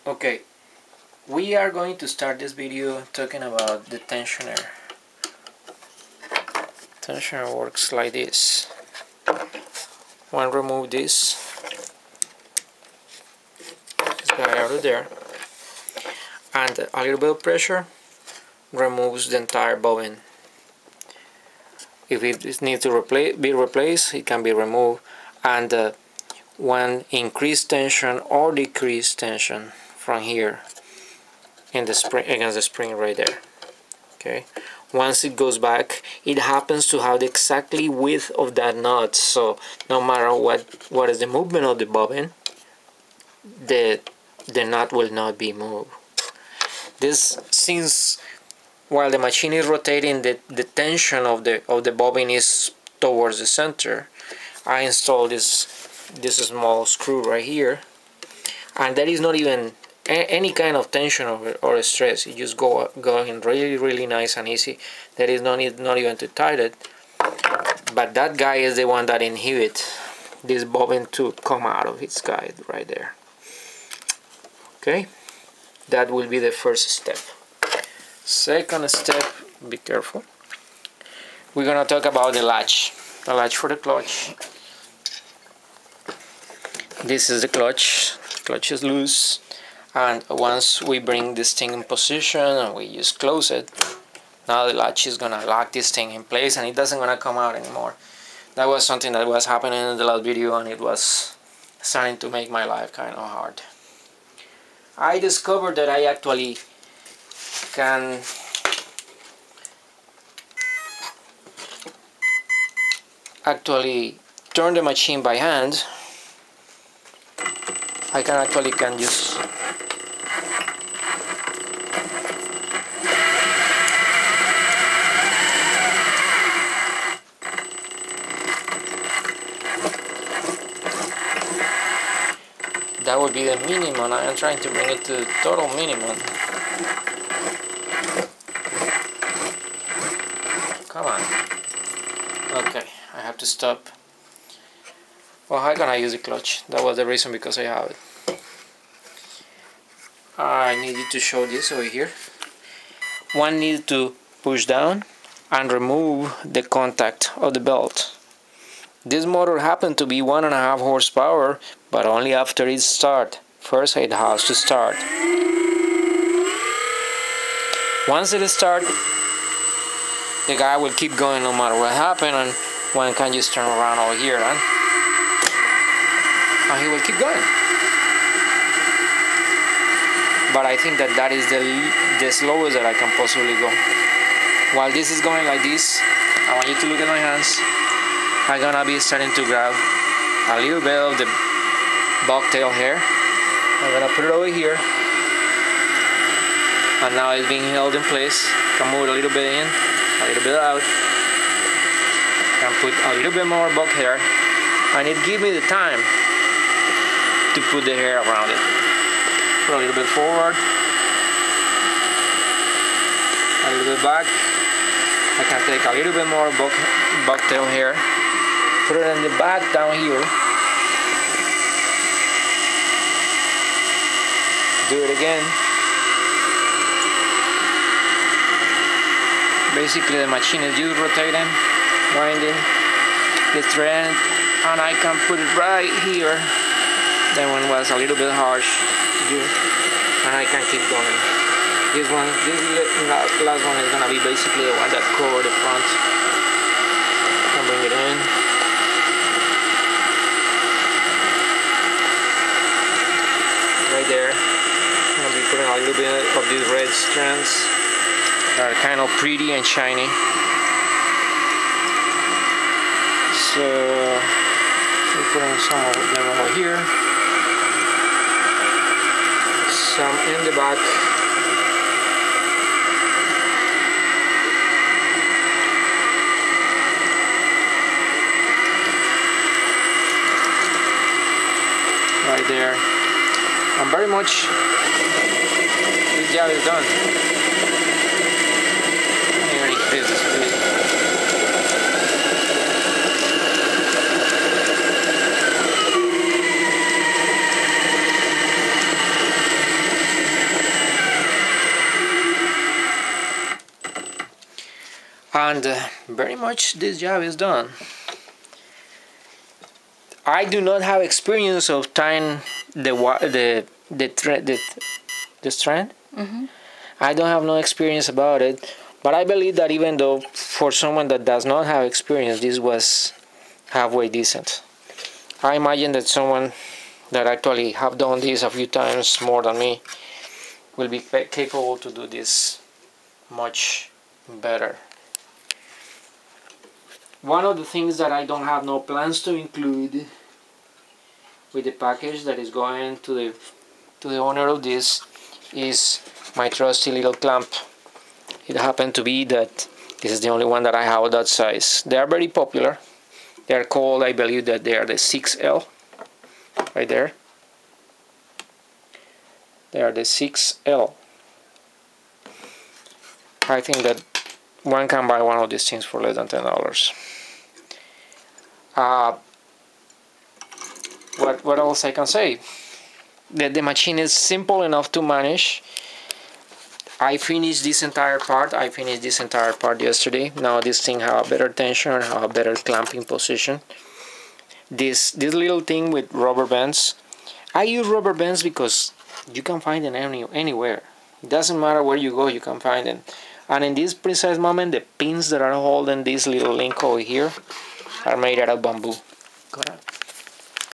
Okay, we are going to start this video talking about the tensioner. Tensioner works like this. One, remove this guy out of there, and a little bit of pressure removes the entire bobbin. If it needs to be replaced, it can be removed, and when increased tension or decreased tension from here in the spring, against the spring right there. Okay, once it goes back, it happens to have the exactly width of that nut, so no matter what is the movement of the bobbin, the nut will not be moved. This, since while the machine is rotating, the tension of the bobbin is towards the center, I installed this small screw right here, and there is not even any kind of tension or stress. It just going really nice and easy. There is no need not even to tighten it, but that guy is the one that inhibits this bobbin to come out of its guide right there. Okay, that will be the first step. Second step, be careful, we're gonna talk about the latch for the clutch. This is the clutch. The clutch is loose, and once we bring this thing in position and we just close it, now the latch is gonna lock this thing in place and it doesn't gonna come out anymore. That was something that was happening in the last video, and it was starting to make my life kind of hard. I discovered that I actually can turn the machine by hand. I can just that would be the minimum. I am trying to bring it to the total minimum. Come on. Okay, I have to stop. Well, how can I use the clutch? That was the reason, because I have it. I needed to show this over here. One needs to push down and remove the contact of the belt. This motor happened to be 1.5 horsepower, but only after it starts. First it has to start. Once it starts, the guy will keep going no matter what happens, and one can just turn around over here, and he will keep going. But I think that is the slowest that I can possibly go. While this is going like this, I want you to look at my hands. I'm gonna be starting to grab a little bit of the bucktail here. I'm gonna put it over here, and now it's being held in place. Can move it a little bit in, a little bit out. Can put a little bit more buck hair, and it gives me the time to put the hair around it. Put a little bit forward, a little bit back. I can take a little bit more bucktail hair, put it in the back down here. Do it again. Basically the machine is just rotating, winding the thread, and I can put it right here. That one was a little bit harsh to do, and I can keep going. This last one is gonna be basically the one that covers the front. I can bring it in. Right there. I'm gonna be putting a little bit of these red strands that are kind of pretty and shiny. So we're putting some of them over here, some in the back. Right there. And very much this job is done. Here increase the speed. And very much this job is done. I do not have experience of tying the strand. I don't have no experience about it, but I believe that even though for someone that does not have experience, this was halfway decent. I imagine that someone that actually have done this a few times more than me will be capable to do this much better. One of the things that I don't have no plans to include with the package that is going to the owner of this is my trusty little clamp. It happened to be that this is the only one that I have of that size. They are very popular. They are called, I believe that they are the 6L, right there. They are the 6L. I think that one can buy one of these things for less than $10. What else I can say? That the machine is simple enough to manage. I finished this entire part. Yesterday. Now this thing have a better tension and have a better clamping position. This little thing with rubber bands. I use rubber bands because you can find them anywhere. It doesn't matter where you go, you can find them. And in this precise moment, the pins that are holding this little link over here are made out of bamboo.